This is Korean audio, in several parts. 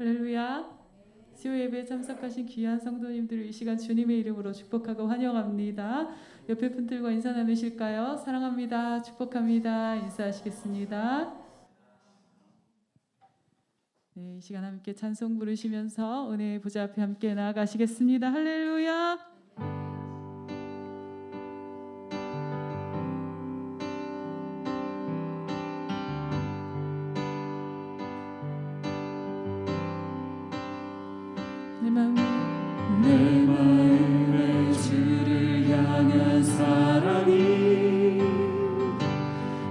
할렐루야. 수요 예배에 참석하신 귀한 성도님들을 이 시간 주님의 이름으로 축복하고 환영합니다. 옆에 분들과 인사 나누실까요? 사랑합니다. 축복합니다. 인사하시겠습니다. 네, 이 시간 함께 찬송 부르시면서 은혜의 보좌 앞에 함께 나아가시겠습니다. 할렐루야. 내 마음에 주를 향한 사랑이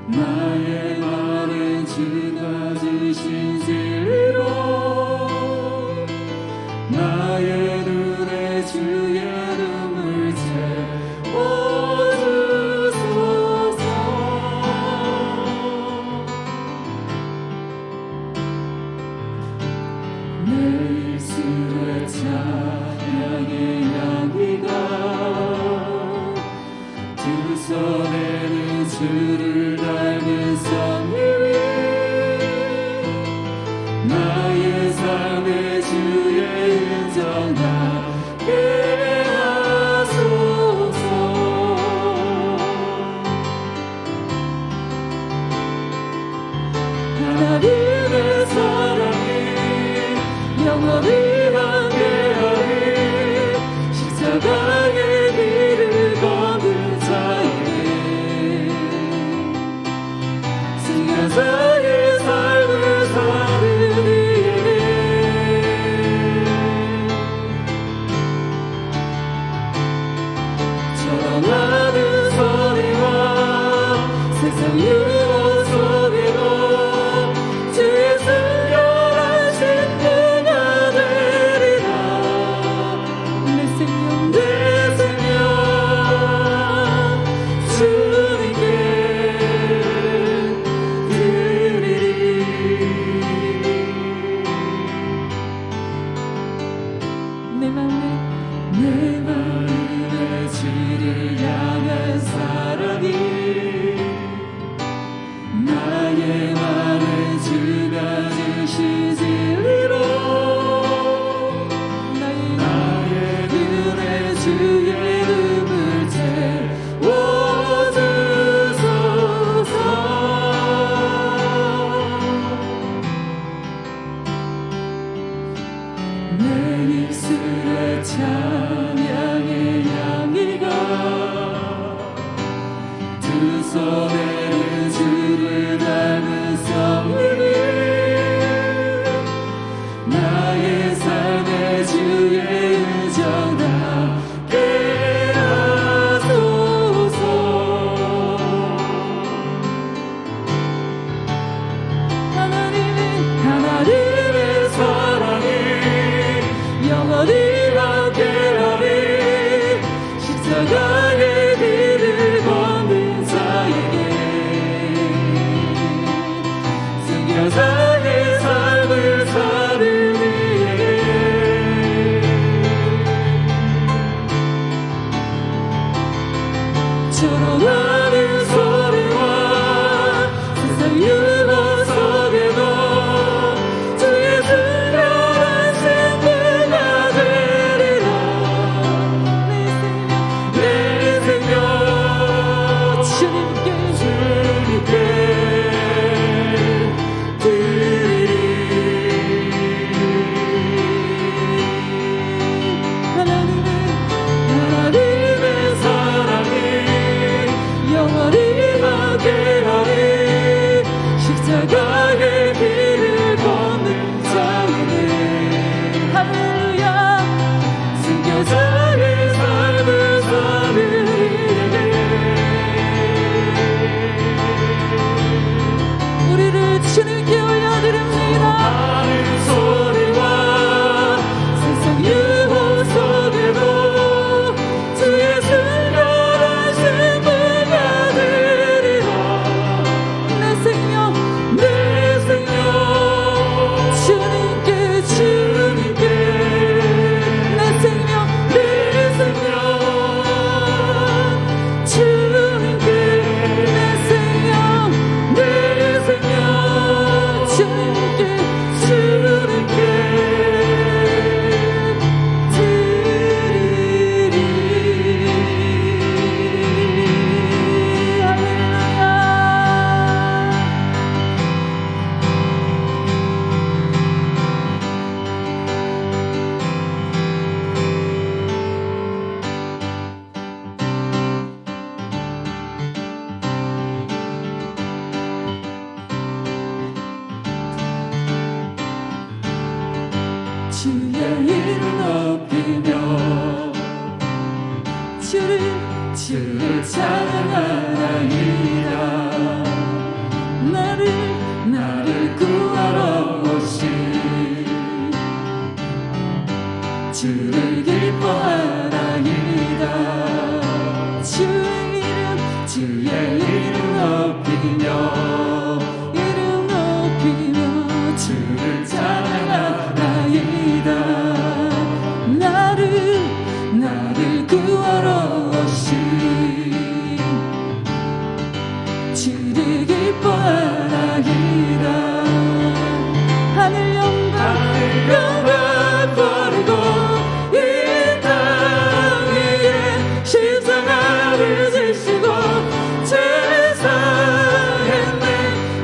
나의 마음에 주가 주신 진리로 나의 눈에 주의 눈물 채워주소서. 내 입술에 찬양의 향기가 두 손에는 주를 닮은 성님이 나의 삶에 주의 흔적 나게 하소서. 하나님의 사랑이 영원히 십자가의 길을 걷는 자에게 승가자의 삶을 사는 이에게 절하는 소리와 세상 유혹 속에도 주의 순결한 신부가 되리라. 내 생명 주님께 드리리. 내 마음에 주를 향한 사랑이 나의 마음에 주가 주신 진리로 나의 눈에 주의 눈물 채워주소서. 내 입술에 찬양의 향기가 두 손에는 주를 닮은 주의 이름 높이며 주를 찬양하나이다. 나를 구하러 오신 주를 기뻐하나이다. 주의 이름 높이며 주를 찬양하나이다. 나를 구하러 오신 주를 기뻐하나이다. 하늘 영광 버리고 이 땅 위에 십자가를 지시고 제사의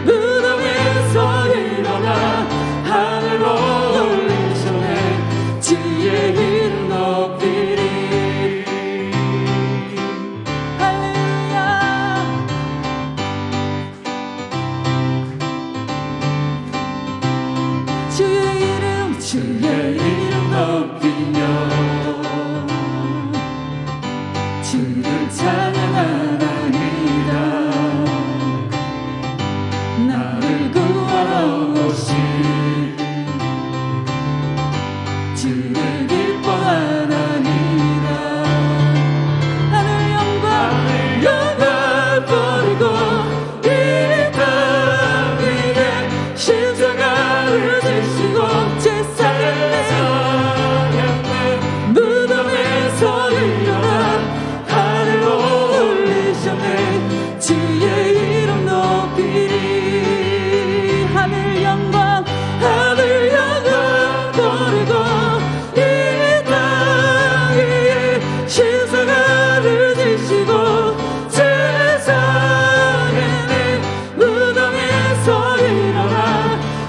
무덤에서 일어나 하늘로 올리시네. 주의 이름 높이리. 할렐루야. 주의 이름 높이며 주를 찬양하나이다. 나를 구하러 오신 주를 기뻐하나이다. 하늘 영광 버리고 이 땅 위에 십자가를 지시고 제사의 무덤에서 일어나 하늘로 올리셨네. 주의 이름 높이리. 하늘 영광 버리고 이 땅 위에 십자가를 지시고 제사의 무덤에서 일어나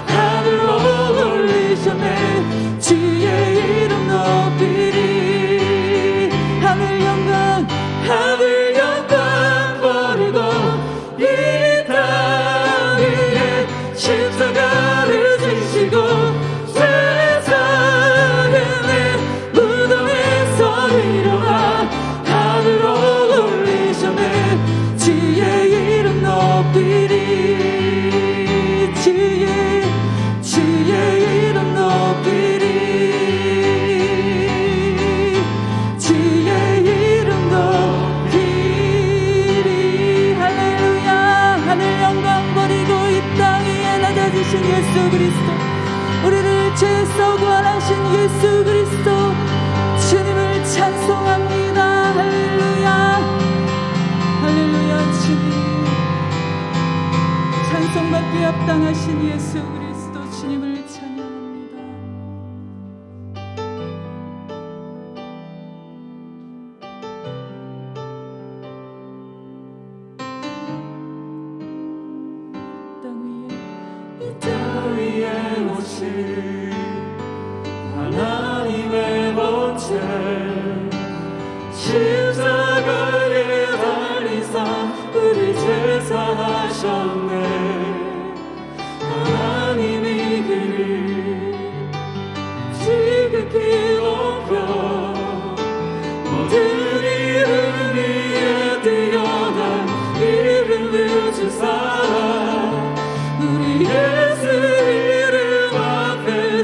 하늘로 올리셨네. 주의 이름 높이리. 하늘 영광 버리고 이 땅 위에 십자가를 지시고 세상의 무덤에서 일어나 하늘로 올리셨네. 주의 이름 높이리. 주의 이름 높이리. 주의 이름 높이리. 할렐루야. 하늘 영광 버리고 이 땅 위에 낮아지신 예수 그리스도, 우리를 죄에서 구원하신 예수 그리스도 주님을 찬송합니다. 할렐루야. 할렐루야. 주님 찬송받기 합당하신 예수 그리스도 주님을 찬양합니다. 땅 위에 오신 하나님의 본체 십자가에 달리사 우리 제사하셨네. 하나님이 그를 지극히 높여 모든 이름 위에 뛰어난 이름을 주사 우리 예수 이름 앞에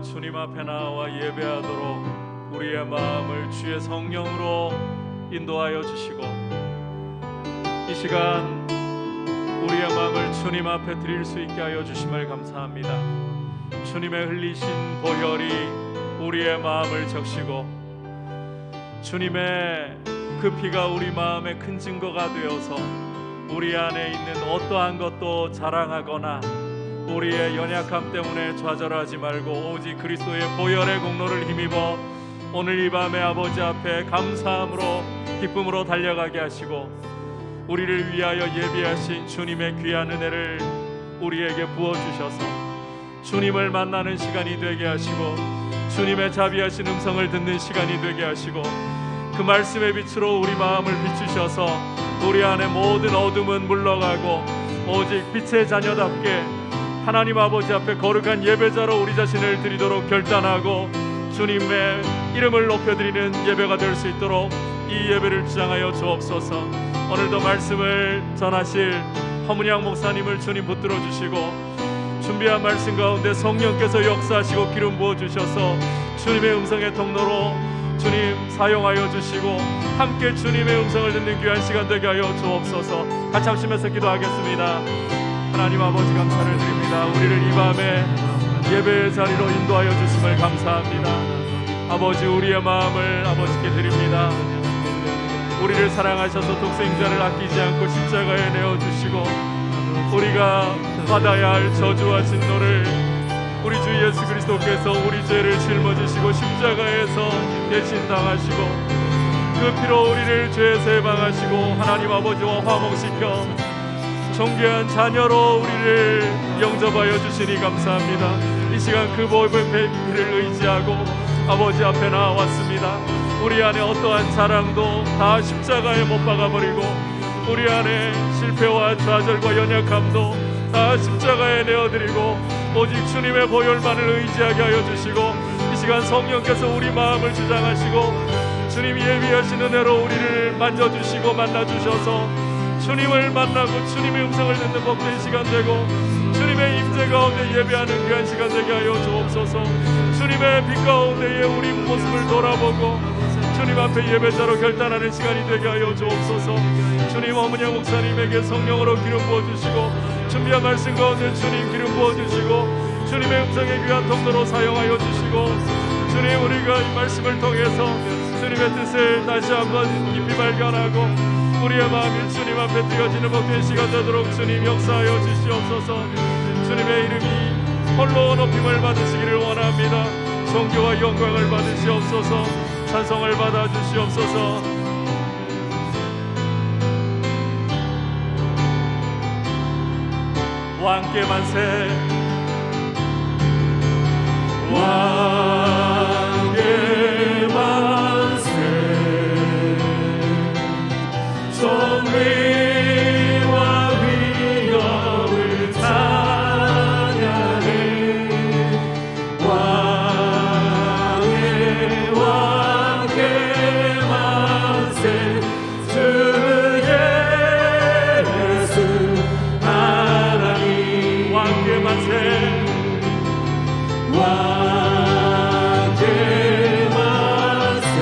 주님 앞에 나와 예배하도록 우리의 마음을 주의 성령으로 인도하여 주시고, 이 시간 우리의 마음을 주님 앞에 드릴 수 있게 하여 주심을 감사합니다. 주님의 흘리신 보혈이 우리의 마음을 적시고, 주님의 그 피가 우리 마음의 큰 증거가 되어서 우리 안에 있는 어떠한 것도 자랑하거나 우리의 연약함 때문에 좌절하지 말고 오직 그리스도의 보혈의 공로를 힘입어 오늘 이 밤에 아버지 앞에 감사함으로 기쁨으로 달려가게 하시고, 우리를 위하여 예비하신 주님의 귀한 은혜를 우리에게 부어주셔서 주님을 만나는 시간이 되게 하시고, 주님의 자비하신 음성을 듣는 시간이 되게 하시고, 그 말씀의 빛으로 우리 마음을 비추셔서 우리 안에 모든 어둠은 물러가고 오직 빛의 자녀답게 하나님 아버지 앞에 거룩한 예배자로 우리 자신을 드리도록 결단하고 주님의 이름을 높여드리는 예배가 될 수 있도록 이 예배를 주장하여 주옵소서. 오늘도 말씀을 전하실 허문양 목사님을 주님 붙들어 주시고, 준비한 말씀 가운데 성령께서 역사하시고 기름 부어주셔서 주님의 음성의 통로로 주님 사용하여 주시고, 함께 주님의 음성을 듣는 귀한 시간 되게 하여 주옵소서. 같이 합심해서 기도하겠습니다. 하나님 아버지 감사를 드립니다. 우리를 이 밤에 예배의 자리로 인도하여 주심을 감사합니다. 아버지, 우리의 마음을 아버지께 드립니다. 우리를 사랑하셔서 독생자를 아끼지 않고 십자가에 내어주시고, 우리가 받아야 할 저주와 진노를 우리 주 예수 그리스도께서 우리 죄를 짊어지시고 십자가에서 대신 당하시고, 그 피로 우리를 죄에서 해방하시고 하나님 아버지와 화목시켜 존귀한 자녀로 우리를 영접하여 주시니 감사합니다. 이 시간 그 보혈의 피를 의지하고 아버지 앞에 나왔습니다. 우리 안에 어떠한 자랑도 다 십자가에 못 박아버리고, 우리 안에 실패와 좌절과 연약함도 다 십자가에 내어드리고 오직 주님의 보혈만을 의지하게 하여 주시고, 이 시간 성령께서 우리 마음을 주장하시고 주님이 예비하신 은혜로 우리를 만져주시고 만나주셔서 주님을 만나고 주님의 음성을 듣는 복된 시간 되고 주님의 임재 가운데 예배하는 귀한 시간 되게 하여 주옵소서. 주님의 빛 가운데에 우리 모습을 돌아보고 주님 앞에 예배자로 결단하는 시간이 되게 하여 주옵소서. 주님, 어머니 목사님에게 성령으로 기름 부어주시고 준비한 말씀 가운데 주님 기름 부어주시고 주님의 음성의 귀한 통로로 사용하여 주시고, 주님, 우리가 이 말씀을 통해서 주님의 뜻을 다시 한번 깊이 발견하고 우리의 마음이 주님 앞에 뜨여지는 복된 시간 되도록 주님 역사하여 주시옵소서. 주님의 이름이 홀로 높임을 받으시기를 원합니다. 존귀와 영광을 받으시옵소서. 찬송을 받아 주시옵소서. 왕께 만세, 왕께 만세, 존귀와 위엄을 찬양해. 왕께 만세, 주 예수 하나님. 왕께 만세, 왕께 만세,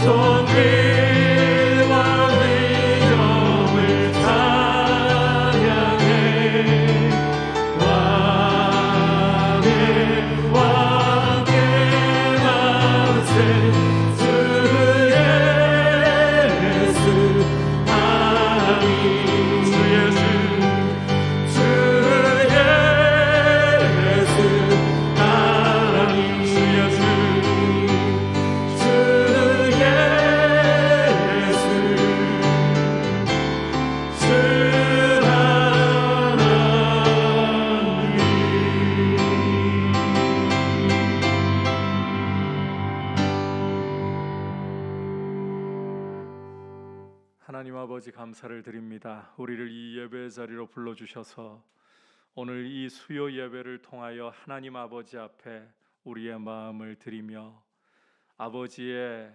존귀와 위엄을 찬양해. 왕께 만세, 주 예수 하나님. 주 예수, 주 예수 하나님. 주 예수, 주 예수, 주 하나님 아버지 감사를 드립니다. 우리를 이 예배의 자리로 불러주셔서 오늘 이 수요 예배를 통하여 하나님 아버지 앞에 우리의 마음을 드리며 아버지의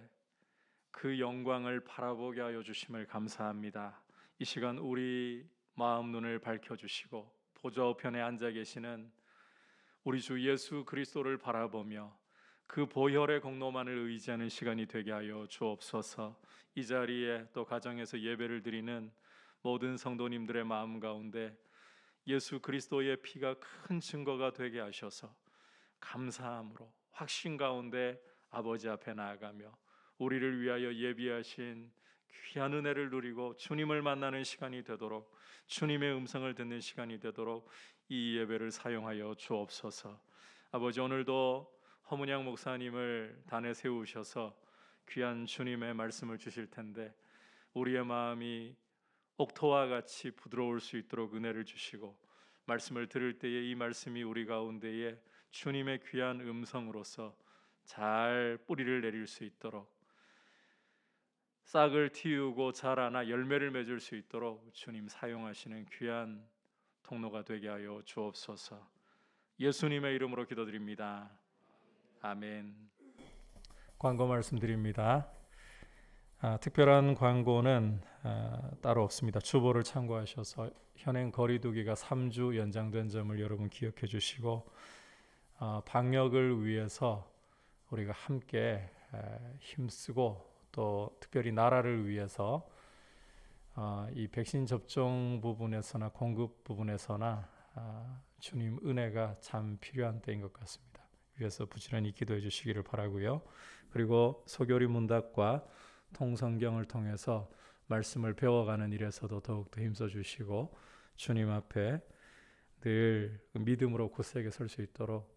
그 영광을 바라보게 하여 주심을 감사합니다. 이 시간 우리 마음 눈을 밝혀주시고 보좌 우편에 앉아 계시는 우리 주 예수 그리스도를 바라보며 그 보혈의 공로만을 의지하는 시간이 되게 하여 주옵소서. 이 자리에 또 가정에서 예배를 드리는 모든 성도님들의 마음 가운데 예수 그리스도의 피가 큰 증거가 되게 하셔서 감사함으로 확신 가운데 아버지 앞에 나아가며 우리를 위하여 예비하신 귀한 은혜를 누리고 주님을 만나는 시간이 되도록, 주님의 음성을 듣는 시간이 되도록 이 예배를 사용하여 주옵소서. 아버지, 오늘도 허문양 목사님을 단에 세우셔서 귀한 주님의 말씀을 주실 텐데 우리의 마음이 옥토와 같이 부드러울 수 있도록 은혜를 주시고, 말씀을 들을 때에 이 말씀이 우리 가운데에 주님의 귀한 음성으로서 잘 뿌리를 내릴 수 있도록, 싹을 틔우고 자라나 열매를 맺을 수 있도록 주님 사용하시는 귀한 통로가 되게 하여 주옵소서. 예수님의 이름으로 기도드립니다. 아멘. 광고 말씀드립니다. 특별한 광고는 따로 없습니다. 주보를 참고하셔서 현행 거리두기가 3주 연장된 점을 여러분 기억해 주시고, 방역을 위해서 우리가 함께 힘쓰고 또 특별히 나라를 위해서 이 백신 접종 부분에서나 공급 부분에서나 주님 은혜가 참 필요한 때인 것 같습니다. 위해서 부지런히 기도해 주시기를 바라고요. 그리고 소교리 문답과 통성경을 통해서 말씀을 배워가는 일에서도 더욱더 힘써 주시고 주님 앞에 늘 믿음으로 굳세게 설 수 있도록,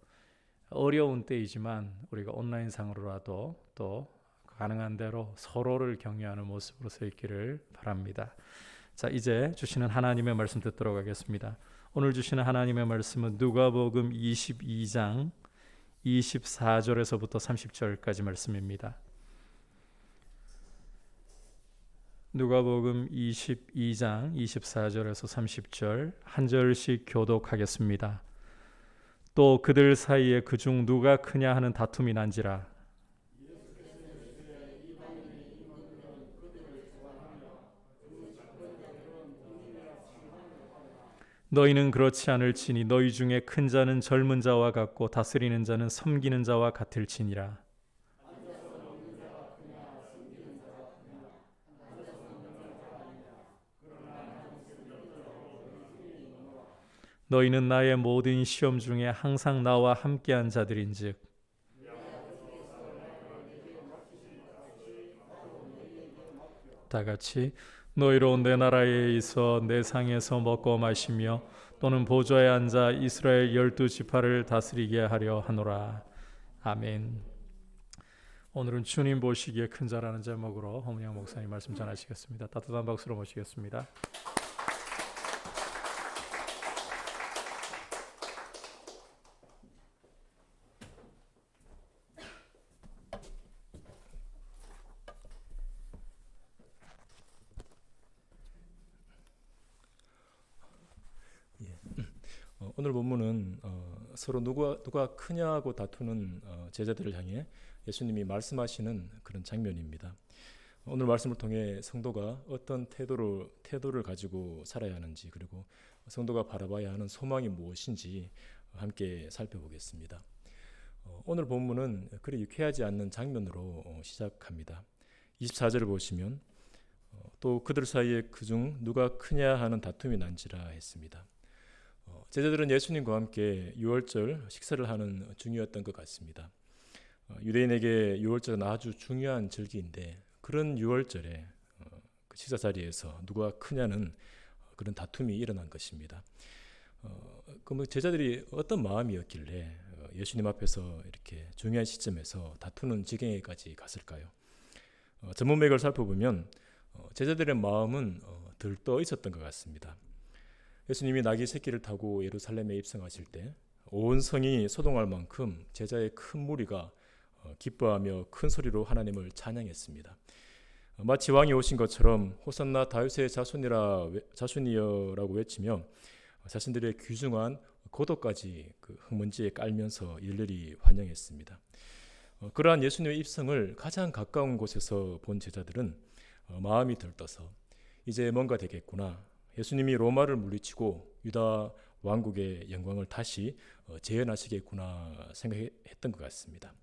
어려운 때이지만 우리가 온라인상으로라도 또 가능한 대로 서로를 격려하는 모습으로 서 있기를 바랍니다. 자, 이제 주시는 하나님의 말씀 듣도록 하겠습니다. 오늘 주시는 하나님의 말씀은 누가복음 22장 24절에서부터 30절까지 말씀입니다. 누가복음 22장 24절에서 30절 한 절씩 교독하겠습니다. 또 그들 사이에 그중 누가 크냐 하는 다툼이 난지라. 너희는 그렇지 않을지니 너희 중에 큰 자는 젊은 자와 같고 다스리는 자는 섬기는 자와 같을지니라. 너희는 나의 모든 시험 중에 항상 나와 함께한 자들인즉 다 같이 너희로 내 나라에 있어 내 상에서 먹고 마시며 또는 보좌에 앉아 이스라엘 12지파를 다스리게 하려 하노라. 아멘. 오늘은 주님 보시기에 큰 자라는 제목으로 허문양 목사님 말씀 전하시겠습니다. 따뜻한 박수로 모시겠습니다. 오늘 본문은 서로 누가 크냐고 다투는 제자들을 향해 예수님이 말씀하시는 그런 장면입니다. 오늘 말씀을 통해 성도가 어떤 태도를 가지고 살아야 하는지, 그리고 성도가 바라봐야 하는 소망이 무엇인지 함께 살펴보겠습니다. 오늘 본문은 그리 유쾌하지 않는 장면으로 시작합니다. 24절을 보시면 또 그들 사이에 그중 누가 크냐 하는 다툼이 난지라 했습니다. 제자들은 예수님과 함께 유월절 식사를 하는 중이었던 것 같습니다. 유대인에게 유월절은 아주 중요한 절기인데, 그런 유월절에 그 식사 자리에서 누가 크냐는 그런 다툼이 일어난 것입니다. 그럼 제자들이 어떤 마음이었길래 예수님 앞에서 이렇게 중요한 시점에서 다투는 지경에까지 갔을까요? 전문맥을 살펴보면 제자들의 마음은 들떠 있었던 것 같습니다. 예수님이 나귀 새끼를 타고 예루살렘에 입성하실 때 온 성이 소동할 만큼 제자의 큰 무리가 기뻐하며 큰 소리로 하나님을 찬양했습니다. 마치 왕이 오신 것처럼 호산나 다윗의 자손이여라고 외치며 자신들의 귀중한 고도까지 그 흙먼지에 깔면서 일일이 환영했습니다. 그러한 예수님의 입성을 가장 가까운 곳에서 본 제자들은 마음이 들떠서 이제 뭔가 되겠구나, 예수님이 로마를 물리치고 유다 왕국의 영광을 다시 재현하시겠구나 생각했던 것 같습니다.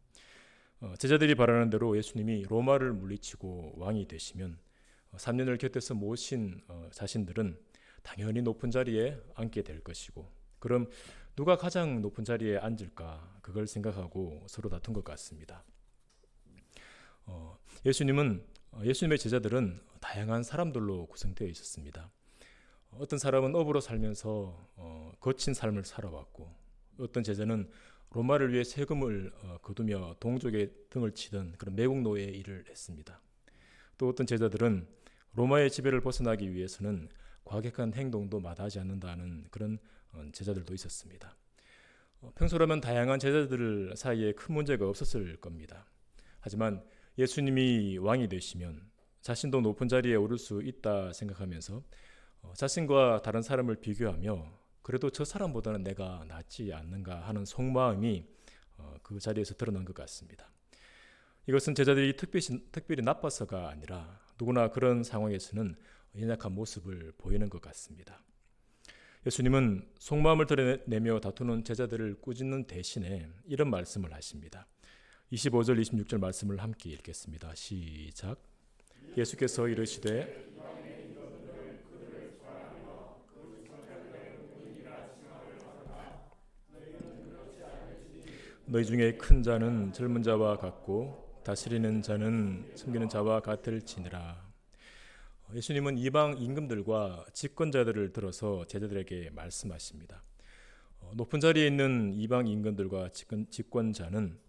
제자들이 바라는 대로 예수님이 로마를 물리치고 왕이 되시면 3년을 곁에서 모신 자신들은 당연히 높은 자리에 앉게 될 것이고, 그럼 누가 가장 높은 자리에 앉을까, 그걸 생각하고 서로 다툰 것 같습니다. 예수님의 제자들은 다양한 사람들로 구성되어 있었습니다. 어떤 사람은 업으로 살면서 거친 삶을 살아왔고, 어떤 제자는 로마를 위해 세금을 거두며 동족의 등을 치던 그런 매국 노예의 일을 했습니다. 또 어떤 제자들은 로마의 지배를 벗어나기 위해서는 과격한 행동도 마다하지 않는다는 그런 제자들도 있었습니다. 평소라면 다양한 제자들 사이에 큰 문제가 없었을 겁니다. 하지만 예수님이 왕이 되시면 자신도 높은 자리에 오를 수 있다 생각하면서 자신과 다른 사람을 비교하며 그래도 저 사람보다는 내가 낫지 않는가 하는 속마음이 그 자리에서 드러난 것 같습니다. 이것은 제자들이 특별히 나빠서가 아니라 누구나 그런 상황에서는 연약한 모습을 보이는 것 같습니다. 예수님은 속마음을 드러내며 다투는 제자들을 꾸짖는 대신에 이런 말씀을 하십니다. 25절 26절 말씀을 함께 읽겠습니다. 시작. 예수께서 이르시되 너희 중에 큰 자는 젊은 자와 같고 다스리는 자는 섬기는 자와 같을지니라. 예수님은 이방 임금들과 집권자들을 들어서 제자들에게 말씀하십니다. 높은 자리에 있는 이방 임금들과 집권자는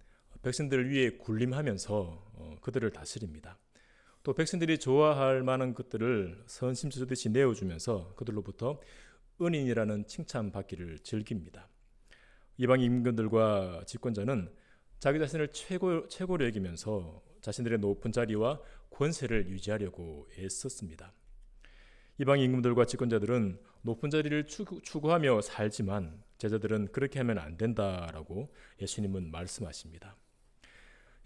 백성들 위에 군림하면서 그들을 다스립니다. 또 백성들이 좋아할 만한 것들을 선심처듯이 내어주면서 그들로부터 은인이라는 칭찬받기를 즐깁니다. 이방 임금들과 집권자는 자기 자신을 최고로 여기면서 자신들의 높은 자리와 권세를 유지하려고 애썼습니다. 이방 임금들과 집권자들은 높은 자리를 추구하며 살지만 제자들은 그렇게 하면 안 된다라고 예수님은 말씀하십니다.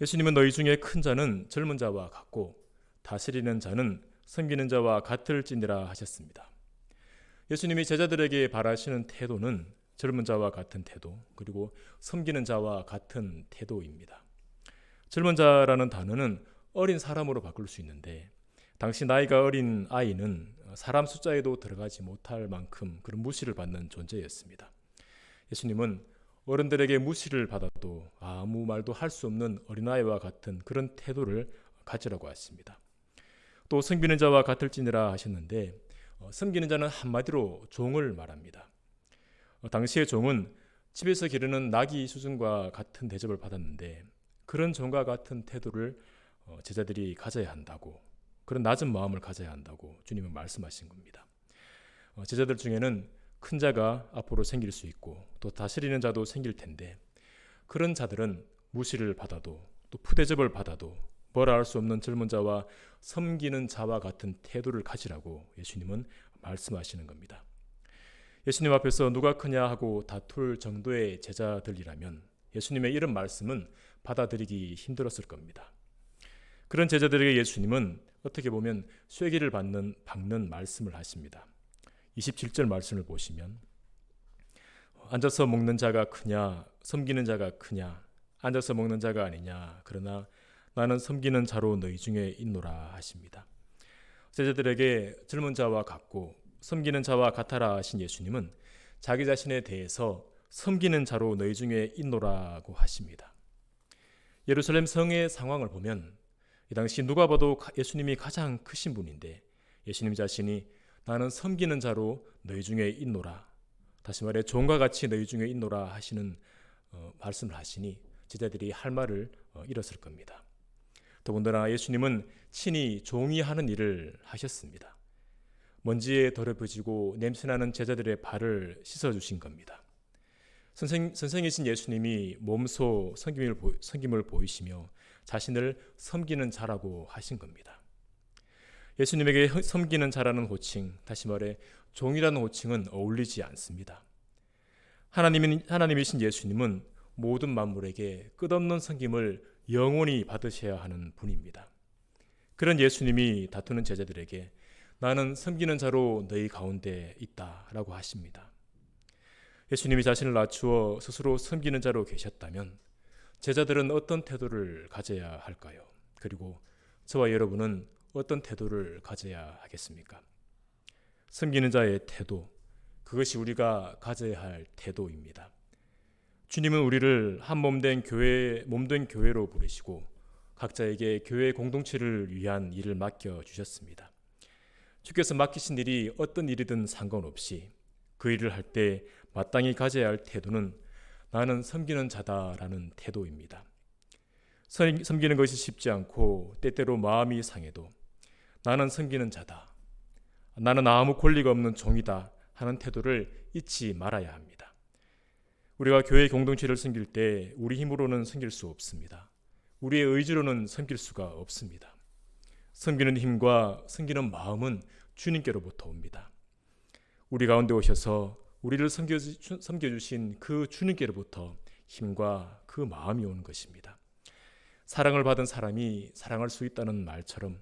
예수님은 너희 중에 큰 자는 젊은 자와 같고 다스리는 자는 섬기는 자와 같을지니라 하셨습니다. 예수님이 제자들에게 바라시는 태도는 젊은 자와 같은 태도, 그리고 섬기는 자와 같은 태도입니다. 젊은 자라는 단어는 어린 사람으로 바꿀 수 있는데 당시 나이가 어린 아이는 사람 숫자에도 들어가지 못할 만큼 그런 무시를 받는 존재였습니다. 예수님은 어른들에게 무시를 받아도 아무 말도 할 수 없는 어린아이와 같은 그런 태도를 가지라고 하십니다. 또 섬기는 자와 같을지니라 하셨는데 섬기는 자는 한마디로 종을 말합니다. 당시의 종은 집에서 기르는 나귀 수준과 같은 대접을 받았는데 그런 종과 같은 태도를 제자들이 가져야 한다고, 그런 낮은 마음을 가져야 한다고 주님은 말씀하신 겁니다. 제자들 중에는 큰 자가 앞으로 생길 수 있고 또 다스리는 자도 생길 텐데 그런 자들은 무시를 받아도 또 푸대접을 받아도 뭐라 할 수 없는 젊은 자와 섬기는 자와 같은 태도를 가지라고 예수님은 말씀하시는 겁니다. 예수님 앞에서 누가 크냐 하고 다툴 정도의 제자들이라면 예수님의 이런 말씀은 받아들이기 힘들었을 겁니다. 그런 제자들에게 예수님은 어떻게 보면 쐐기를 박는 말씀을 하십니다. 27절 말씀을 보시면 앉아서 먹는 자가 크냐 섬기는 자가 크냐, 앉아서 먹는 자가 아니냐, 그러나 나는 섬기는 자로 너희 중에 있노라 하십니다. 제자들에게 젊은 자와 같고 섬기는 자와 같아라 하신 예수님은 자기 자신에 대해서 섬기는 자로 너희 중에 있노라고 하십니다. 예루살렘 성의 상황을 보면 이 당시 누가 봐도 예수님이 가장 크신 분인데 예수님 자신이 나는 섬기는 자로 너희 중에 있노라, 다시 말해 종과 같이 너희 중에 있노라 하시는 말씀을 하시니 제자들이 할 말을 잃었을 겁니다. 더군다나 예수님은 친히 종이 하는 일을 하셨습니다. 먼지에 더럽혀지고 냄새나는 제자들의 발을 씻어주신 겁니다. 선생이신 예수님이 몸소 섬김을 보이시며 자신을 섬기는 자라고 하신 겁니다. 예수님에게 섬기는 자라는 호칭, 다시 말해 종이라는 호칭은 어울리지 않습니다. 하나님이신 예수님은 모든 만물에게 끝없는 섬김을 영원히 받으셔야 하는 분입니다. 그런 예수님이 다투는 제자들에게 나는 섬기는 자로 너희 가운데 있다라고 하십니다. 예수님이 자신을 낮추어 스스로 섬기는 자로 계셨다면 제자들은 어떤 태도를 가져야 할까요? 그리고 저와 여러분은 어떤 태도를 가져야 하겠습니까? 섬기는 자의 태도, 그것이 우리가 가져야 할 태도입니다. 주님은 우리를 한 몸된 교회로 부르시고 각자에게 교회 공동체를 위한 일을 맡겨 주셨습니다. 주께서 맡기신 일이 어떤 일이든 상관없이 그 일을 할 때 마땅히 가져야 할 태도는 나는 섬기는 자다라는 태도입니다. 섬기는 것이 쉽지 않고 때때로 마음이 상해도 나는 섬기는 자다, 나는 아무 권리가 없는 종이다 하는 태도를 잊지 말아야 합니다. 우리가 교회 공동체를 섬길 때 우리 힘으로는 섬길 수 없습니다. 우리의 의지로는 섬길 수가 없습니다. 섬기는 힘과 섬기는 마음은 주님께로부터 옵니다. 우리 가운데 오셔서 우리를 섬겨주신 그 주님께로부터 힘과 그 마음이 오는 것입니다. 사랑을 받은 사람이 사랑할 수 있다는 말처럼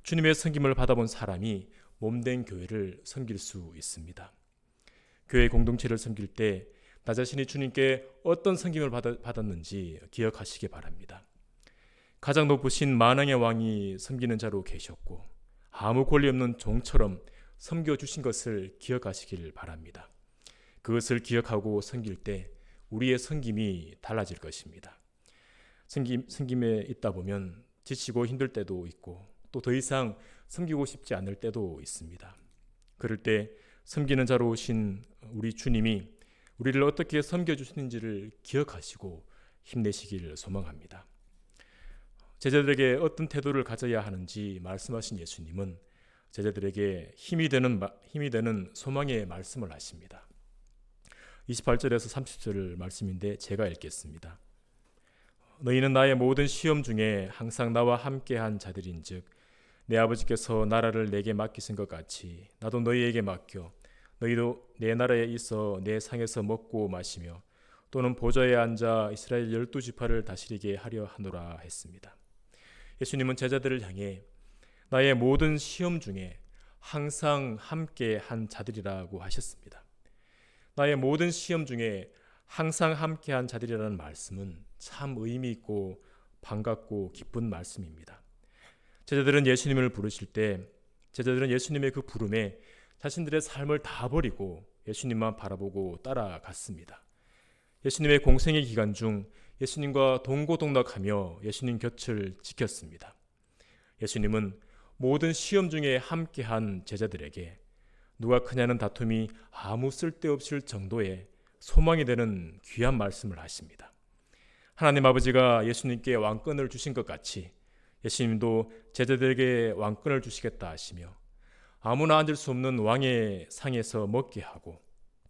주님의 섬김을 받아본 사람이 몸된 교회를 섬길 수 있습니다. 교회 공동체를 섬길 때 나 자신이 주님께 어떤 섬김을 받았는지 기억하시기 바랍니다. 가장 높으신 만왕의 왕이 섬기는 자로 계셨고 아무 권리 없는 종처럼 섬겨주신 것을 기억하시길 바랍니다. 그것을 기억하고 섬길 때 우리의 섬김이 달라질 것입니다. 섬김에 있다 보면 지치고 힘들 때도 있고 또 더 이상 섬기고 싶지 않을 때도 있습니다. 그럴 때 섬기는 자로 오신 우리 주님이 우리를 어떻게 섬겨주시는지를 기억하시고 힘내시기를 소망합니다. 제자들에게 어떤 태도를 가져야 하는지 말씀하신 예수님은 제자들에게 힘이 되는 소망의 말씀을 하십니다. 28절에서 30절 말씀인데 제가 읽겠습니다. 너희는 나의 모든 시험 중에 항상 나와 함께한 자들인즉 내 아버지께서 나라를 내게 맡기신 것 같이 나도 너희에게 맡겨 너희도 내 나라에 있어 내 상에서 먹고 마시며 또는 보좌에 앉아 이스라엘 12지파를 다스리게 하려 하노라 했습니다. 예수님은 제자들을 향해 나의 모든 시험 중에 항상 함께한 자들이라고 하셨습니다. 나의 모든 시험 중에 항상 함께한 자들이라는 말씀은 참 의미 있고 반갑고 기쁜 말씀입니다. 제자들은 예수님을 부르실 때 제자들은 예수님의 그 부름에 자신들의 삶을 다 버리고 예수님만 바라보고 따라갔습니다. 예수님의 공생의 기간 중 예수님과 동고동락하며 예수님 곁을 지켰습니다. 예수님은 모든 시험 중에 함께한 제자들에게 누가 크냐는 다툼이 아무 쓸데없을 정도의 소망이 되는 귀한 말씀을 하십니다. 하나님 아버지가 예수님께 왕권을 주신 것 같이 예수님도 제자들에게 왕권을 주시겠다 하시며 아무나 앉을 수 없는 왕의 상에서 먹게 하고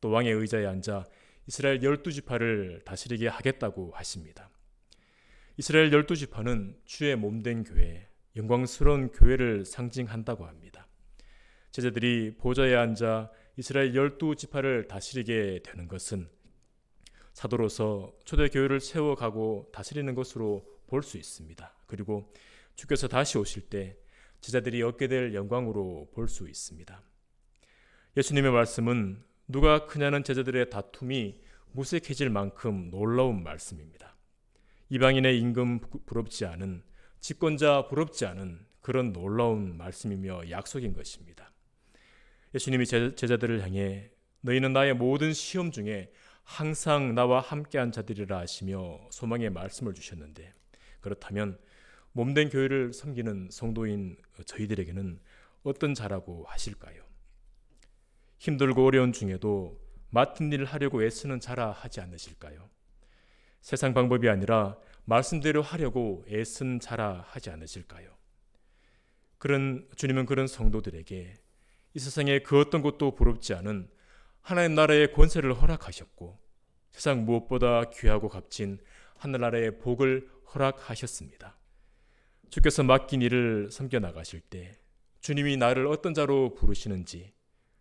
또 왕의 의자에 앉아 이스라엘 12지파를 다스리게 하겠다고 하십니다. 이스라엘 12지파는 주의 몸된 교회, 영광스러운 교회를 상징한다고 합니다. 제자들이 보좌에 앉아 이스라엘 12지파를 다스리게 되는 것은 사도로서 초대교회를 세워가고 다스리는 것으로 볼 수 있습니다. 그리고 주께서 다시 오실 때 제자들이 얻게 될 영광으로 볼 수 있습니다. 예수님의 말씀은 누가 크냐는 제자들의 다툼이 무색해질 만큼 놀라운 말씀입니다. 이방인의 임금 부럽지 않은, 집권자 부럽지 않은 그런 놀라운 말씀이며 약속인 것입니다. 예수님이 제자들을 향해 너희는 나의 모든 시험 중에 항상 나와 함께한 자들이라 하시며 소망의 말씀을 주셨는데, 그렇다면 몸된 교회를 섬기는 성도인 저희들에게는 어떤 자라고 하실까요? 힘들고 어려운 중에도 맡은 일을 하려고 애쓰는 자라 하지 않으실까요? 세상 방법이 아니라 말씀대로 하려고 애쓴 자라 하지 않으실까요? 주님은 그런 성도들에게 이 세상에 그 어떤 것도 부럽지 않은 하나님 나라의 권세를 허락하셨고 세상 무엇보다 귀하고 값진 하늘나라의 복을 허락하셨습니다. 주께서 맡긴 일을 섬겨나가실 때 주님이 나를 어떤 자로 부르시는지,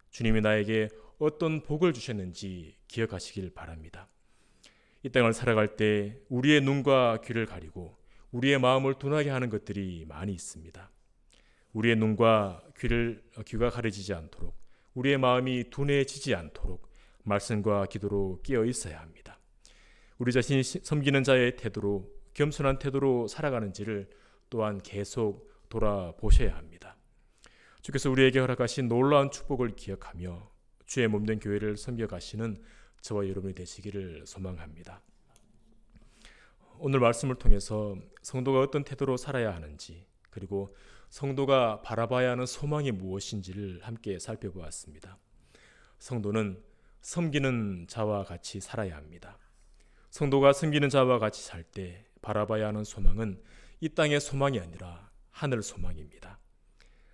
주님이 나에게 어떤 복을 주셨는지 기억하시길 바랍니다. 이 땅을 살아갈 때 우리의 눈과 귀를 가리고 우리의 마음을 둔하게 하는 것들이 많이 있습니다. 우리의 눈과 귀가 가려지지 않도록, 우리의 마음이 둔해지지 않도록 말씀과 기도로 깨어 있어야 합니다. 우리 자신이 섬기는 자의 태도로, 겸손한 태도로 살아가는지를 또한 계속 돌아보셔야 합니다. 주께서 우리에게 허락하신 놀라운 축복을 기억하며 주의 몸된 교회를 섬겨가시는 저와 여러분이 되시기를 소망합니다. 오늘 말씀을 통해서 성도가 어떤 태도로 살아야 하는지, 그리고 성도가 바라봐야 하는 소망이 무엇인지를 함께 살펴보았습니다. 성도는 섬기는 자와 같이 살아야 합니다. 성도가 섬기는 자와 같이 살 때 바라봐야 하는 소망은 이 땅의 소망이 아니라 하늘 소망입니다.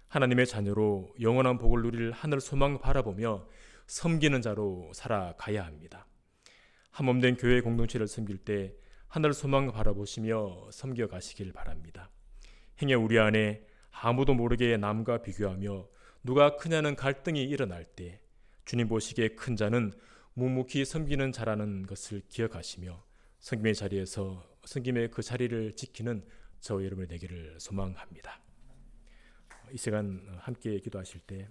하나님의 자녀로 영원한 복을 누릴 하늘 소망 바라보며 섬기는 자로 살아가야 합니다. 한몸된 교회 공동체를 섬길 때 하늘 소망 바라보시며 섬겨가시길 바랍니다. 행여 우리 안에 아무도 모르게 남과 비교하며 누가 크냐는 갈등이 일어날 때 주님 보시기에 큰 자는 묵묵히 섬기는 자라는 것을 기억하시며 섬김의 자리에서 섬김의 그 자리를 지키는 저와 여러분이 되기를 소망합니다. 이 시간 함께 기도하실 때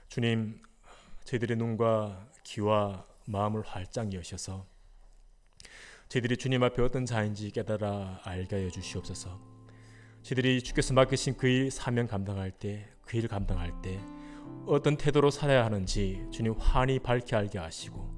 주님, 저희들의 눈과 귀와 마음을 활짝 여셔서 저희들이 주님 앞에 어떤 자인지 깨달아 알게 하여 주시옵소서. 저희들이 주께서 맡기신 그 일 사명 감당할 때, 그 일 감당할 때 어떤 태도로 살아야 하는지 주님 환히 밝게 알게 하시고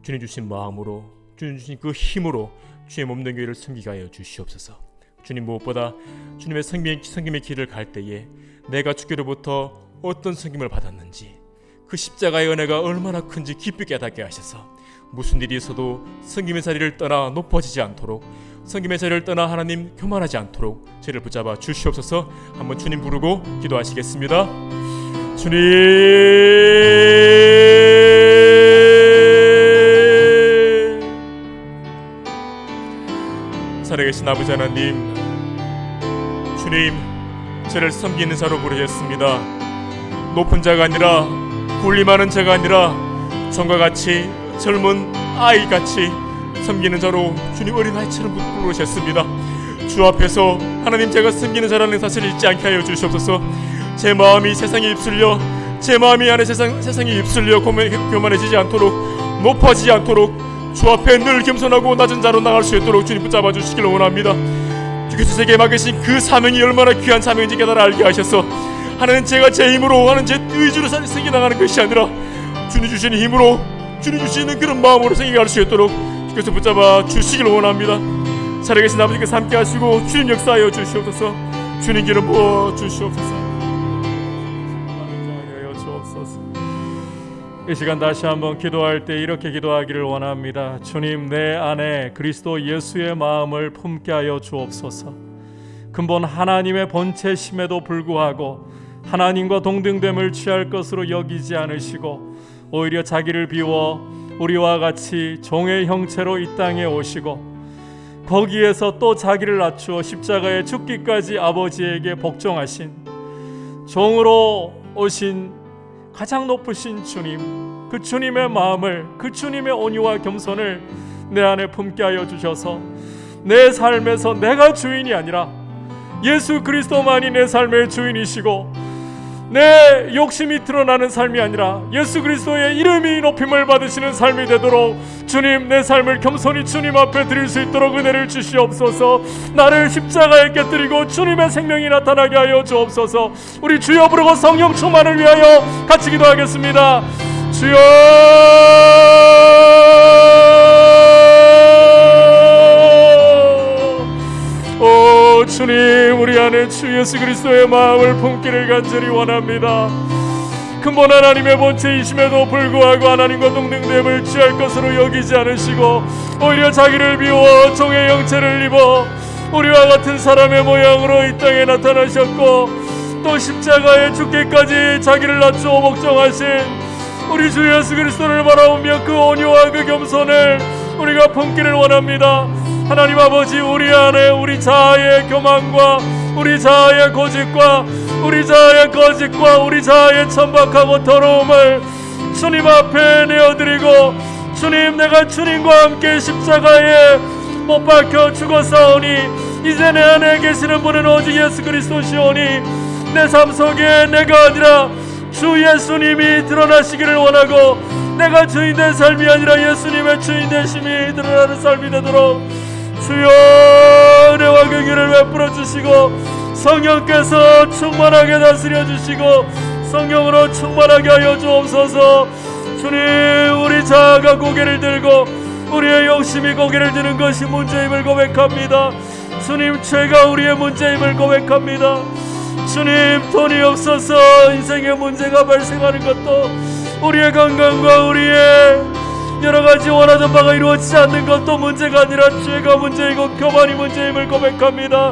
주님 주신 마음으로, 주님 주신 그 힘으로 주의 몸된 교회를 섬기게 하여 주시옵소서. 주님, 무엇보다 주님의 섬김의 길을 갈 때에 내가 주께로부터 어떤 섬김을 받았는지, 그 십자가의 은혜가 얼마나 큰지 깊이 깨닫게 하셔서 무슨 일이 있어도 섬김의 자리를 떠나 높아지지 않도록, 섬김의 자리를 떠나 하나님 교만하지 않도록 저를 붙잡아 주시옵소서. 한번 주님 부르고 기도하시겠습니다. 주님, 살아계신 아버지 하나님, 주님, 저를 섬기는 자로 부르셨습니다. 높은 자가 아니라, 군림하는 자가 아니라 전과 같이 젊은 아이같이 섬기는 자로 주님 어린아이처럼 부르셨습니다. 주 앞에서 하나님, 제가 섬기는 자라는 사실을 잊지 않게 하여 주시옵소서. 제 마음이 세상에 입술려, 제 마음이 안에 세상에 입술려 교만해지지 않도록, 높아지지 않도록 주 앞에 늘 겸손하고 낮은 자로 나갈 수 있도록 주님 붙잡아 주시기를 원합니다. 주께서 제게 맡기신 그 사명이 얼마나 귀한 사명인지 깨달아 알게 하셔서 하나님, 제가 제 힘으로 하는 제 의지로 생겨나가는 것이 아니라 주님 주시는 힘으로, 주님 주시는 그런 마음으로 생겨갈 수 있도록 주께서 붙잡아 주시기를 원합니다. 살아계신 아버지께서 함께 하시고 주님 역사하여 주시옵소서. 주님 기름 부어 주시옵소서. 이 시간 다시 한번 기도할 때 이렇게 기도하기를 원합니다. 주님, 내 안에 그리스도 예수의 마음을 품게 하여 주옵소서. 근본 하나님의 본체심에도 불구하고 하나님과 동등됨을 취할 것으로 여기지 않으시고 오히려 자기를 비워 우리와 같이 종의 형체로 이 땅에 오시고 거기에서 또 자기를 낮추어 십자가에 죽기까지 아버지에게 복종하신 종으로 오신 가장 높으신 주님, 그 주님의 마음을, 그 주님의 온유와 겸손을 내 안에 품게 하여 주셔서 내 삶에서 내가 주인이 아니라 예수 그리스도만이 내 삶의 주인이시고 내 욕심이 드러나는 삶이 아니라 예수 그리스도의 이름이 높임을 받으시는 삶이 되도록 주님, 내 삶을 겸손히 주님 앞에 드릴 수 있도록 은혜를 주시옵소서. 나를 십자가에 깨뜨리고 주님의 생명이 나타나게 하여 주옵소서. 우리 주여 부르고 성령 충만을 위하여 같이 기도하겠습니다. 주여, 오 주님, 우리 안에 주 예수 그리스도의 마음을 품기를 간절히 원합니다. 근본 하나님의 본체이심에도 불구하고 하나님과 동등됨을 취할 것으로 여기지 않으시고 오히려 자기를 비워 종의 형체를 입어 우리와 같은 사람의 모양으로 이 땅에 나타나셨고 또 십자가에 죽기까지 자기를 낮추어 복종하신 우리 주 예수 그리스도를 바라보며 그 온유와 그 겸손을 우리가 품기를 원합니다. 하나님 아버지, 우리 안에 우리 자아의 교만과 우리 자아의 고집과 우리 자아의 거짓과 우리 자아의 천박하고 더러움을 주님 앞에 내어드리고, 주님, 내가 주님과 함께 십자가에 못 박혀 죽었사오니 이제 내 안에 계시는 분은 오직 예수 그리스도시오니 내 삶 속에 내가 아니라 주 예수님이 드러나시기를 원하고 내가 주인 된 삶이 아니라 예수님의 주인 되심이 드러나는 삶이 되도록 주여 은혜와 긍휼을 베풀어 주시고 성령께서 충만하게 다스려 주시고 성령으로 충만하게 하여 주옵소서. 주님, 우리 자아가 고개를 들고 우리의 욕심이 고개를 드는 것이 문제임을 고백합니다. 주님, 죄가 우리의 문제임을 고백합니다. 주님, 돈이 없어서 인생의 문제가 발생하는 것도, 우리의 건강과 우리의 여러가지 원하던 바가 이루어지지 않는 것도 문제가 아니라 죄가 문제이고 교만이 문제임을 고백합니다.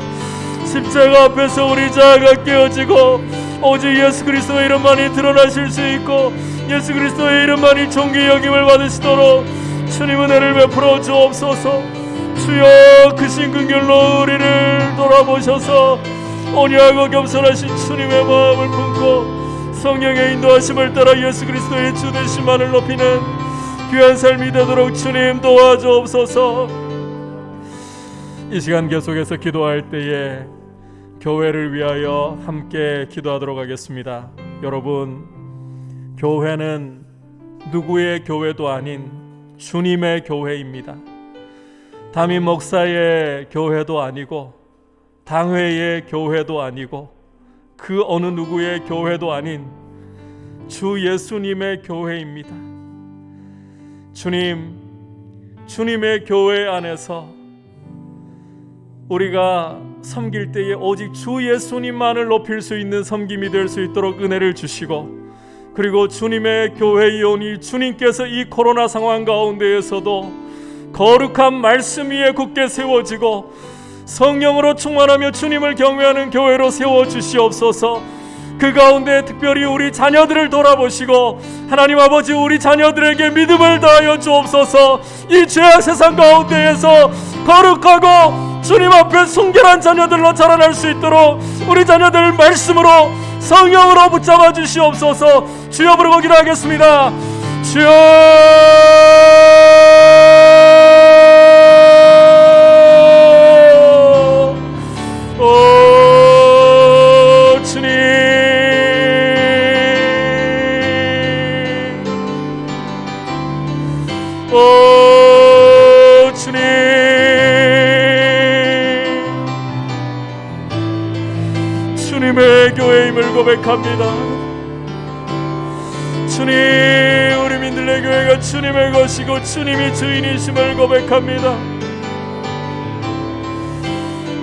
십자가 앞에서 우리 자아가 깨어지고 오직 예수 그리스도의 이름만이 드러나실 수 있고 예수 그리스도의 이름만이 존귀 여김을 받으시도록 주님 은혜를 베풀어 주옵소서. 주여, 크신 긍휼로 우리를 돌아보셔서 온유하고 겸손하신 주님의 마음을 품고 성령의 인도하심을 따라 예수 그리스도의 주 되심만을 높이는 귀한 삶이 되도록 주님 도와주옵소서. 이 시간 계속해서 기도할 때에 교회를 위하여 함께 기도하도록 하겠습니다. 여러분, 교회는 누구의 교회도 아닌 주님의 교회입니다. 담임 목사의 교회도 아니고 당회의 교회도 아니고 그 어느 누구의 교회도 아닌 주 예수님의 교회입니다. 주님의 교회 안에서 우리가 섬길 때에 오직 주 예수님만을 높일 수 있는 섬김이 될 수 있도록 은혜를 주시고, 그리고 주님의 교회이오니 주님께서 이 코로나 상황 가운데에서도 거룩한 말씀 위에 굳게 세워지고 성령으로 충만하며 주님을 경외하는 교회로 세워주시옵소서. 그 가운데 특별히 우리 자녀들을 돌아보시고 하나님 아버지, 우리 자녀들에게 믿음을 다하여 주옵소서. 이 죄악 세상 가운데에서 거룩하고 주님 앞에 순결한 자녀들로 자라날 수 있도록 우리 자녀들 말씀으로 성령으로 붙잡아 주시옵소서. 주여 부르고 기도하겠습니다. 주여, 오 주님, 오 주님, 주님의 교회임을 고백합니다. 주님, 우리 민들레 교회가 주님의 것이고 주님이 주인이심을 고백합니다.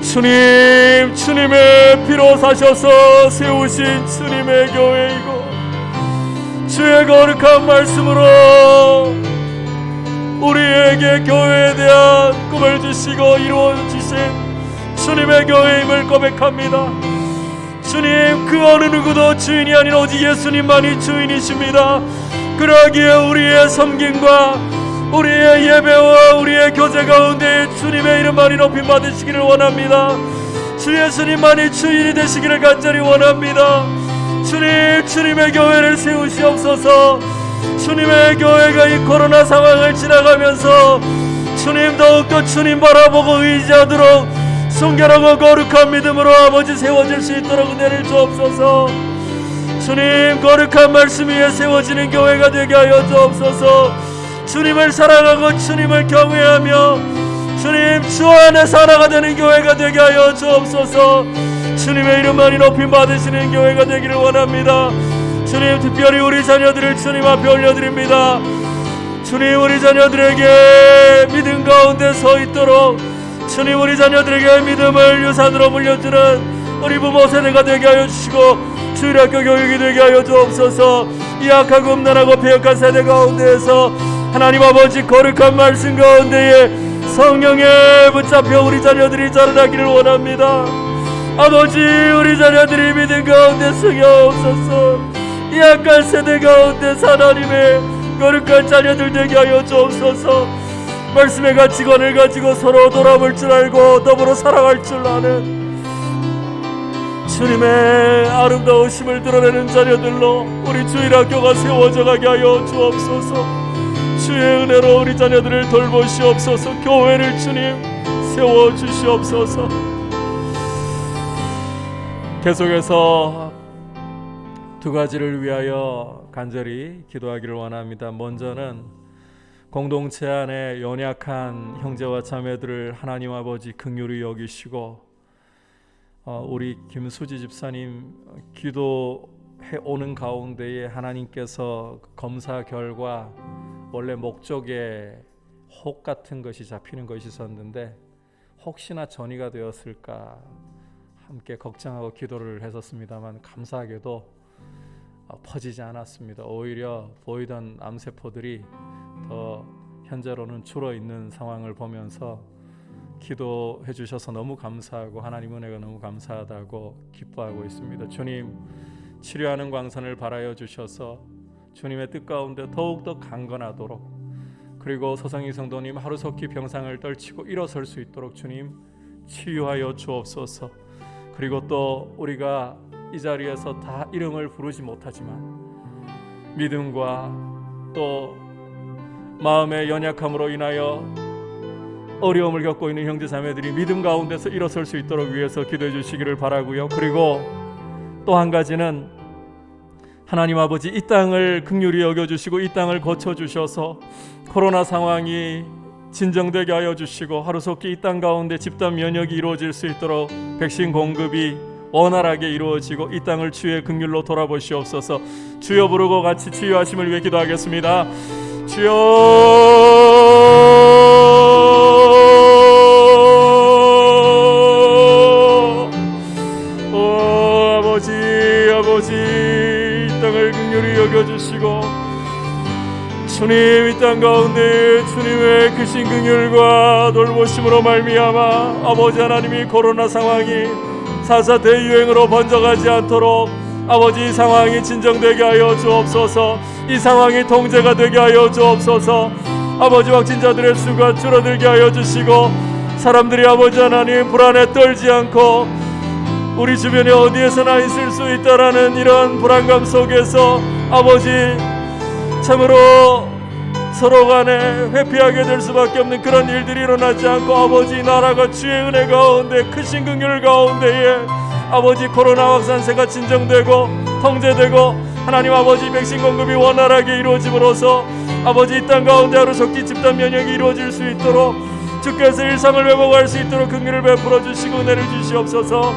주님, 주님의 피로 사셔서 세우신 주님의 교회이고 주의 거룩한 말씀으로 우리에게 교회에 대한 꿈을 주시고 이루어 주신 주님의 교회임을 고백합니다. 주님, 그 어느 누구도 주인이 아닌 오직 예수님만이 주인이십니다. 그러기에 우리의 섬김과 우리의 예배와 우리의 교제 가운데 주님의 이름만이 높임 받으시기를 원합니다. 주 예수님만이 주인이 되시기를 간절히 원합니다. 주님, 주님의 교회를 세우시옵소서. 주님의 교회가 이 코로나 상황을 지나가면서 주님 더욱더 주님 바라보고 의지하도록 순결하고 거룩한 믿음으로 아버지 세워질 수 있도록 은혜를 주옵소서. 주님, 거룩한 말씀 위에 세워지는 교회가 되게 하여 주옵소서. 주님을 사랑하고 주님을 경외하며 주님 주 안에 살아가 되는 교회가 되게 하여 주옵소서. 주님의 이름만이 높임 받으시는 교회가 되기를 원합니다. 주님, 특별히 우리 자녀들을 주님 앞에 올려드립니다. 주님, 우리 자녀들에게 믿음 가운데 서 있도록 주님, 우리 자녀들에게 믿음을 유산으로 물려주는 우리 부모 세대가 되게 하여 주시고 주일학교 교육이 되게 하여 주옵소서. 이 악하고 음란하고 패역한 세대 가운데에서 하나님 아버지 거룩한 말씀 가운데에 성령에 붙잡혀 우리 자녀들이 자라나기를 원합니다. 아버지, 우리 자녀들이 믿음 가운데 서겨옵소서. 이 악한 세대 가운데서 하나님의 거룩한 자녀들 되게 하여 주옵소서. 말씀의 가치관을 가지고 서로 돌아볼 줄 알고 더불어 살아갈 줄 아는 주님의 아름다우심을 드러내는 자녀들로 우리 주일학교가 세워져 가게 하여 주옵소서. 주의 은혜로 우리 자녀들을 돌보시옵소서. 교회를 주님 세워주시옵소서. 계속해서 두 가지를 위하여 간절히 기도하기를 원합니다. 먼저는 공동체 안에 연약한 형제와 자매들을 하나님 아버지 긍휼히 여기시고 우리 김수지 집사님 기도해 오는 가운데에 하나님께서 검사 결과 원래 목적에 혹 같은 것이 잡히는 것이 있었는데 혹시나 전이가 되었을까 함께 걱정하고 기도를 했었습니다만 감사하게도 퍼지지 않았습니다. 오히려 보이던 암세포들이 더 현재로는 줄어 있는 상황을 보면서 기도해 주셔서 너무 감사하고 하나님 은혜가 너무 감사하다고 기뻐하고 있습니다. 주님 치료하는 광선을 발하여 주셔서 주님의 뜻 가운데 더욱더 강건하도록, 그리고 서성희 성도님 하루속히 병상을 떨치고 일어설 수 있도록 주님 치유하여 주옵소서. 그리고 또 우리가 이 자리에서 다 이름을 부르지 못하지만 믿음과 또 마음의 연약함으로 인하여 어려움을 겪고 있는 형제 자매들이 믿음 가운데서 일어설 수 있도록 위해서 기도해 주시기를 바라고요. 그리고 또 한 가지는 하나님 아버지 이 땅을 긍휼히 여겨주시고 이 땅을 거쳐주셔서 코로나 상황이 진정되게 하여 주시고 하루속히 이 땅 가운데 집단 면역이 이루어질 수 있도록 백신 공급이 원활하게 이루어지고 이 땅을 주의 긍휼로 돌아보시옵소서. 주여 부르고 같이 치유하심을 위해 기도하겠습니다. 주여 아버지 이 땅을 긍휼히 여겨주시고 주님 이 땅 가운데 주님의 크신 긍휼과 돌보심으로 말미암아 아버지 하나님이 코로나 상황이 4차 대유행으로 번져가지 않도록 아버지 이 상황이 진정되게 하여 주옵소서. 이 상황이 통제가 되게 하여 주옵소서. 아버지 확진자들의 수가 줄어들게 하여 주시고 사람들이 아버지 하나님 불안에 떨지 않고 우리 주변에 어디에서나 있을 수 있다라는 이런 불안감 속에서 아버지 참으로 서로 간에 회피하게 될 수밖에 없는 그런 일들이 일어나지 않고 아버지 나라가 주의 은혜 가운데 크신 긍휼 가운데에 아버지 코로나 확산세가 진정되고 통제되고 하나님 아버지 백신 공급이 원활하게 이루어짐으로써 아버지 이 땅 가운데 하루속히 집단 면역이 이루어질 수 있도록 주께서 일상을 회복할 수 있도록 긍휼을 베풀어 주시고 은혜를 주시옵소서.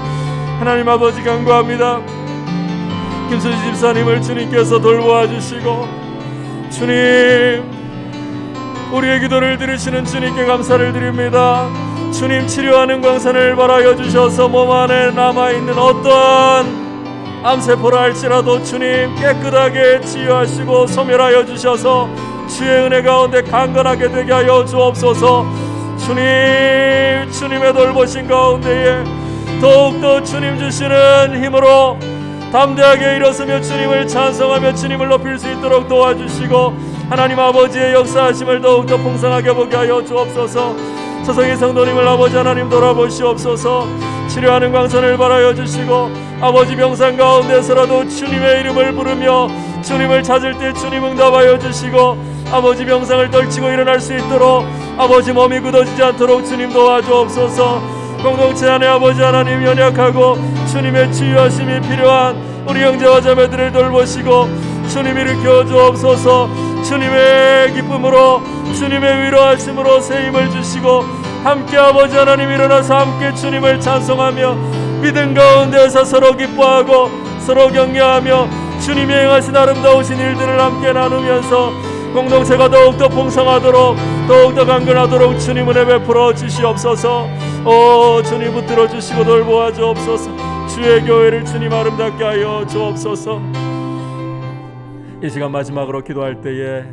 하나님 아버지 간구합니다. 김수지 집사님을 주님께서 돌보아 주시고 주님 우리의 기도를 들으시는 주님께 감사를 드립니다. 주님 치료하는 광선을 발하여 주셔서 몸 안에 남아있는 어떠한 암세포라 할지라도 주님 깨끗하게 치유하시고 소멸하여 주셔서 주의 은혜 가운데 강건하게 되게 하여 주옵소서. 주님의 돌보신 가운데에 더욱더 주님 주시는 힘으로 담대하게 일어서며 주님을 찬송하며 주님을 높일 수 있도록 도와주시고 하나님 아버지의 역사하심을 더욱더 풍성하게 보게 하여 주옵소서. 서성희 성도님을 아버지 하나님 돌아보시옵소서. 치료하는 광선을 발하여 주시고 아버지 병상 가운데서라도 주님의 이름을 부르며 주님을 찾을 때 주님 응답하여 주시고 아버지 병상을 떨치고 일어날 수 있도록 아버지 몸이 굳어지지 않도록 주님 도와주옵소서. 공동체 안에 아버지 하나님 연약하고 주님의 치유하심이 필요한 우리 형제와 자매들을 돌보시고 주님 일으켜 주옵소서. 주님의 기쁨으로 주님의 위로하심으로 새 힘을 주시고 함께 아버지 하나님 일어나서 함께 주님을 찬송하며 믿음 가운데서 서로 기뻐하고 서로 격려하며 주님이 행하신 아름다우신 일들을 함께 나누면서 공동체가 더욱더 풍성하도록 더욱더 강건하도록 주님 은혜 베풀어 주시옵소서. 오 주님 붙들어 주시고 돌보아 주옵소서. 주의 교회를 주님 아름답게 하여 주옵소서. 이 시간 마지막으로 기도할 때에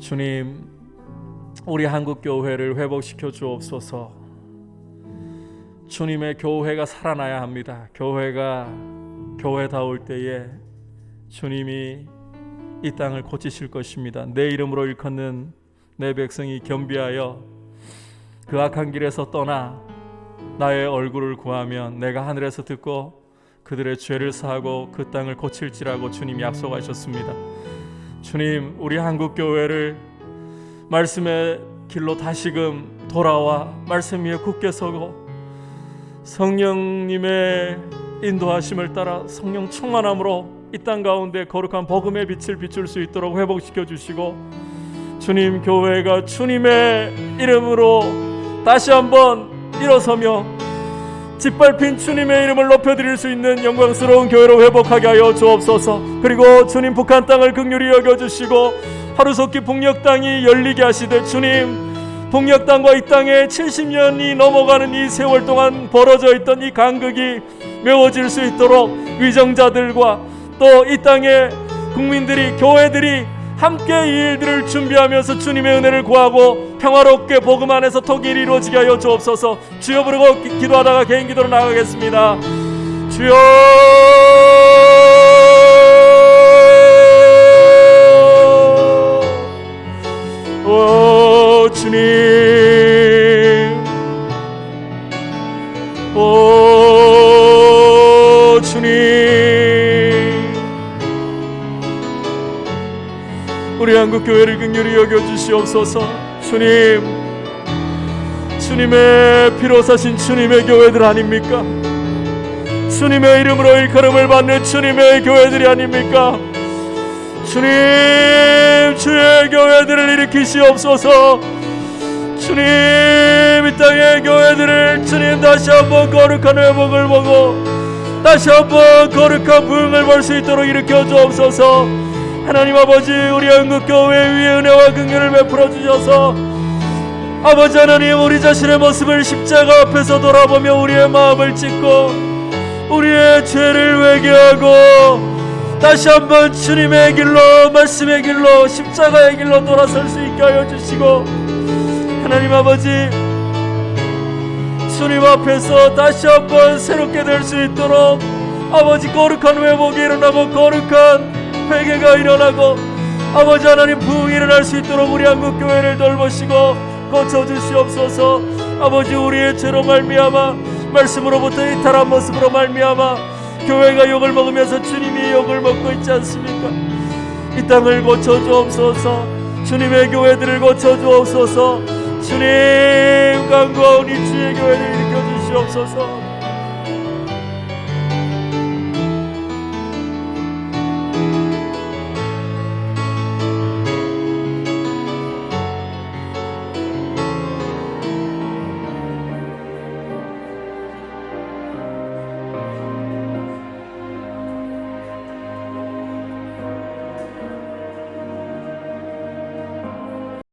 주님 우리 한국 교회를 회복시켜 주옵소서. 주님의 교회가 살아나야 합니다. 교회가 교회다울 때에 주님이 이 땅을 고치실 것입니다. 내 이름으로 일컫는 내 백성이 겸비하여 그 악한 길에서 떠나 나의 얼굴을 구하면 내가 하늘에서 듣고 그들의 죄를 사하고 그 땅을 고칠지라고 주님이 약속하셨습니다. 주님 우리 한국교회를 말씀의 길로 다시금 돌아와 말씀 위에 굳게 서고 성령님의 인도하심을 따라 성령 충만함으로 이 땅 가운데 거룩한 복음의 빛을 비출 수 있도록 회복시켜 주시고, 주님, 교회가 주님의 이름으로 다시 한번 일어서며 짓밟힌 주님의 이름을 높여드릴 수 있는 영광스러운 교회로 회복하게 하여 주옵소서. 그리고 주님, 북한 땅을 긍휼히 여겨주시고 하루속히 북녘 땅이 열리게 하시되, 주님, 북녘 땅과 이 땅에 70년이 넘어가는 이 세월 동안 벌어져 있던 이 간극이 메워질 수 있도록 위정자들과 또 이 땅의 국민들이, 교회들이 함께 이 일들을 준비하면서 주님의 은혜를 구하고 평화롭게 복음 안에서 통일이 이루어지게 하여 주옵소서. 주여 부르고 기도하다가 개인 기도로 나가겠습니다. 주여, 오 주님, 오 주님, 우리 한국교회를 긍휼히 여겨주시옵소서. 주님, 주님의 피로 사신 주님의 교회들 아닙니까? 주님의 이름으로 일컬음을 받는 주님의 교회들이 아닙니까? 주님, 주의 교회들을 일으키시옵소서. 주님, 이 땅의 교회들을 주님 다시 한번 거룩한 회복을 보고 다시 한번 거룩한 부흥을 볼 수 있도록 일으켜 주옵소서. 하나님 아버지, 우리 한국교회 위에 은혜와 긍휼을 베풀어 주셔서 아버지 하나님, 우리 자신의 모습을 십자가 앞에서 돌아보며 우리의 마음을 찢고 우리의 죄를 회개하고 다시 한번 주님의 길로, 말씀의 길로, 십자가의 길로 돌아설 수 있게 하여 주시고, 하나님 아버지, 주님 앞에서 다시 한번 새롭게 될 수 있도록 아버지, 거룩한 회복이 일어나고 거룩한 회개가 일어나고 아버지 하나님, 부흥이 일어날 수 있도록 우리 한국교회를 돌보시고 고쳐주시옵소서. 아버지, 우리의 죄로 말미암아, 말씀으로부터 이탈한 모습으로 말미암아 교회가 욕을 먹으면서 주님이 욕을 먹고 있지 않습니까? 이 땅을 고쳐주옵소서. 주님의 교회들을 고쳐주옵소서. 주님, 간구하오니 주의 교회를 일으켜 주시옵소서.